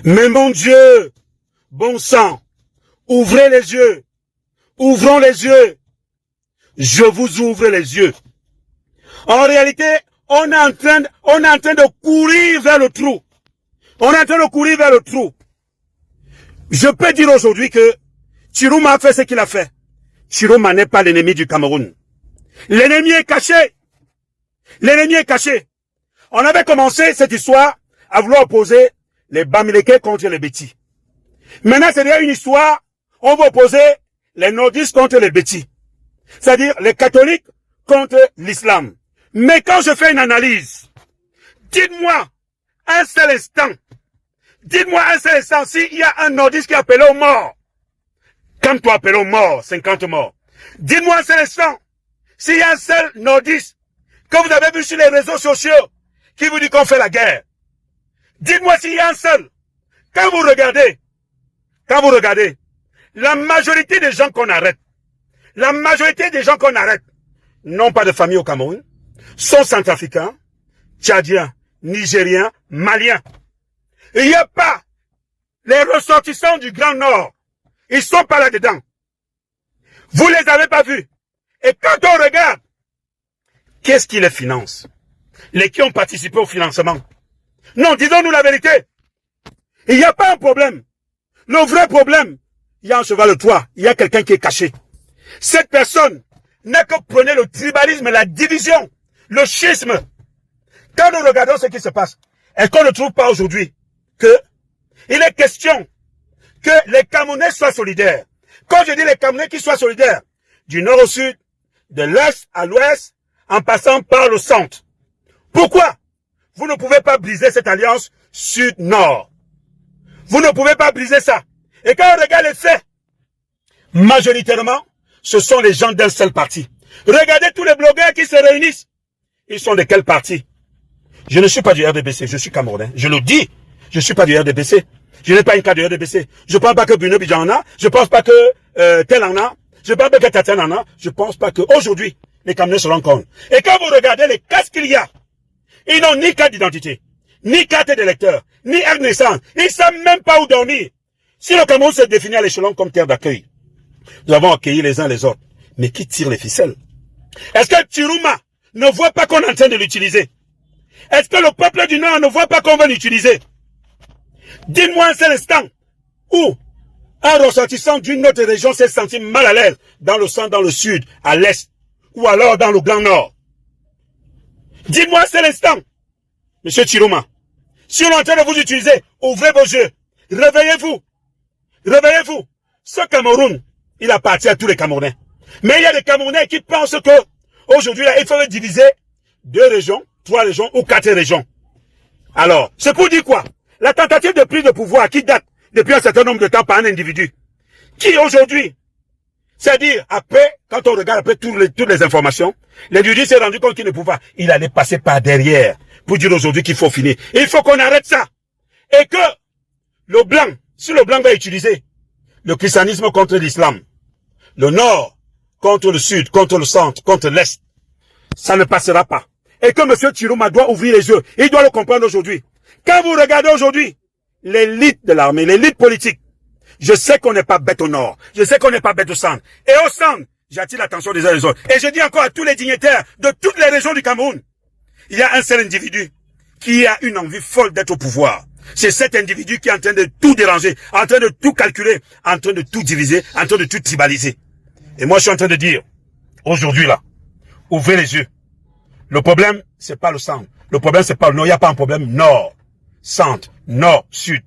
Mais mon Dieu, bon sang, ouvrez les yeux. Ouvrons les yeux. Je vous ouvre les yeux. En réalité, on est en train de courir vers le trou. On est en train de courir vers le trou. Je peux dire aujourd'hui que Chiroma a fait ce qu'il a fait. Chiroma n'est pas l'ennemi du Cameroun. L'ennemi est caché. L'ennemi est caché. On avait commencé cette histoire à vouloir opposer les Bamileke contre les Bétis. Maintenant, c'est déjà une histoire, on va opposer les nordistes contre les Bétis. C'est-à-dire les catholiques contre l'islam. Mais quand je fais une analyse, dites-moi un seul instant, s'il y a un nordiste qui est appelé aux morts, comme toi appelé aux morts, 50 morts, dites-moi un seul instant, s'il y a un seul nordiste que vous avez vu sur les réseaux sociaux qui vous dit qu'on fait la guerre, dites-moi s'il y a un seul. Quand vous regardez, la majorité des gens qu'on arrête, n'ont pas de famille au Cameroun, sont centrafricains, tchadiens, nigériens, maliens. Il n'y a pas les ressortissants du Grand Nord. Ils sont pas là-dedans. Vous les avez pas vus. Et quand on regarde, qu'est-ce qui les finance? Les qui ont participé au financement. Non, disons-nous la vérité. Il n'y a pas un problème. Le vrai problème, il y a un cheval de Troie, il y a quelqu'un qui est caché. Cette personne n'est que prôner le tribalisme, la division, le schisme. Quand nous regardons ce qui se passe, est-ce qu'on ne trouve pas aujourd'hui que il est question que les Camerounais soient solidaires. Quand je dis les Camerounais qui soient solidaires, du nord au sud, de l'est à l'ouest, en passant par le centre. Pourquoi vous ne pouvez pas briser cette alliance sud-nord? Vous ne pouvez pas briser ça. Et quand on regarde les faits, majoritairement, ce sont les gens d'un seul parti. Regardez tous les blogueurs qui se réunissent. Ils sont de quel parti? Je ne suis pas du RDBC, je suis Camerounais. Je le dis, je ne suis pas du RDBC. Je n'ai pas une carte de RDBC. Je ne pense pas que Bruno Bidjan en a. Je ne pense pas que tel en a. Je ne pense pas que Tatiana en a. Je ne pense pas qu'aujourd'hui, les Camerounais se rendent compte. Et quand vous regardez les casques qu'il y a, ils n'ont ni carte d'identité, ni carte d'électeur, ni aire de naissance. Ils ne savent même pas où dormir. Si le Cameroun se définit à l'échelon comme terre d'accueil, nous avons accueilli les uns les autres. Mais qui tire les ficelles? Est-ce que Chiroma ne voit pas qu'on est en train de l'utiliser? Est-ce que le peuple du Nord ne voit pas qu'on va l'utiliser? Dis-moi un seul instant où un ressortissant d'une autre région s'est senti mal à l'aise dans le centre, dans le sud, à l'est, ou alors dans le Grand Nord. Dis-moi un seul instant, Monsieur Chiroma, si on est en train de vous utiliser, ouvrez vos yeux, réveillez-vous, réveillez-vous. Ce Cameroun, il appartient à tous les Camerounais. Mais il y a des Camerounais qui pensent que aujourd'hui, il faudrait diviser 2 régions, 3 régions ou 4 régions. Alors, c'est pour dire quoi? La tentative de prise de pouvoir qui date depuis un certain nombre de temps par un individu, qui aujourd'hui, c'est-à-dire après, quand on regarde après toutes les informations, l'individu s'est rendu compte qu'il ne pouvait pas. Il allait passer par derrière pour dire aujourd'hui qu'il faut finir. Il faut qu'on arrête ça. Et que le blanc, si le blanc va utiliser le christianisme contre l'islam, le nord contre le sud, contre le centre, contre l'est, ça ne passera pas. Et que M. Chiroma doit ouvrir les yeux. Il doit le comprendre aujourd'hui. Quand vous regardez aujourd'hui l'élite de l'armée, l'élite politique, je sais qu'on n'est pas bête au nord, je sais qu'on n'est pas bête au centre. Et au centre, j'attire l'attention des uns et des autres. Et je dis encore à tous les dignitaires de toutes les régions du Cameroun, il y a un seul individu qui a une envie folle d'être au pouvoir. C'est cet individu qui est en train de tout déranger, en train de tout calculer, en train de tout diviser, en train de tout tribaliser. Et moi, je suis en train de dire, aujourd'hui là, ouvrez les yeux. Le problème, c'est pas le centre. Le problème, c'est pas le nord. Il n'y a pas un problème nord, centre, nord, sud.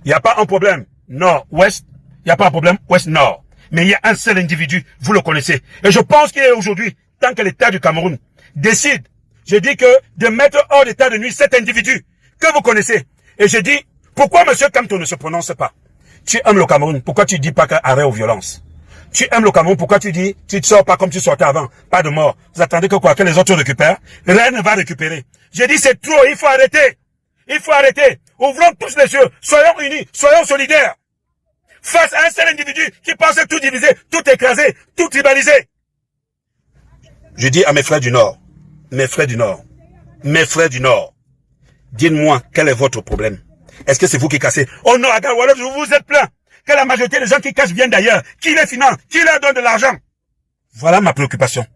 Il n'y a pas un problème nord-ouest. Il n'y a pas un problème ouest-nord. Mais il y a un seul individu, vous le connaissez. Et je pense qu'aujourd'hui, tant que l'État du Cameroun décide, je dis que de mettre hors d'état de nuit cet individu que vous connaissez. Et je dis, pourquoi M. Kamto ne se prononce pas? Tu aimes le Cameroun, pourquoi tu dis pas qu'arrêt aux violences? Tu aimes le Cameroun, pourquoi tu dis, tu ne sors pas comme tu sortais avant? Pas de mort. Vous attendez que quoi? Que les autres récupèrent? Rien ne va récupérer. J'ai dit, c'est trop, il faut arrêter. Il faut arrêter. Ouvrons tous les yeux. Soyons unis, soyons solidaires. Face à un seul individu qui pense tout diviser, tout écraser, tout tribaliser. Je dis à mes frères du Nord, mes frères du Nord, dites-moi quel est votre problème. Est-ce que c'est vous qui cassez? Oh non, à Gawalo, vous vous êtes plein que la majorité des gens qui cachent viennent d'ailleurs. Qui les finance? Qui leur donne de l'argent? Voilà ma préoccupation.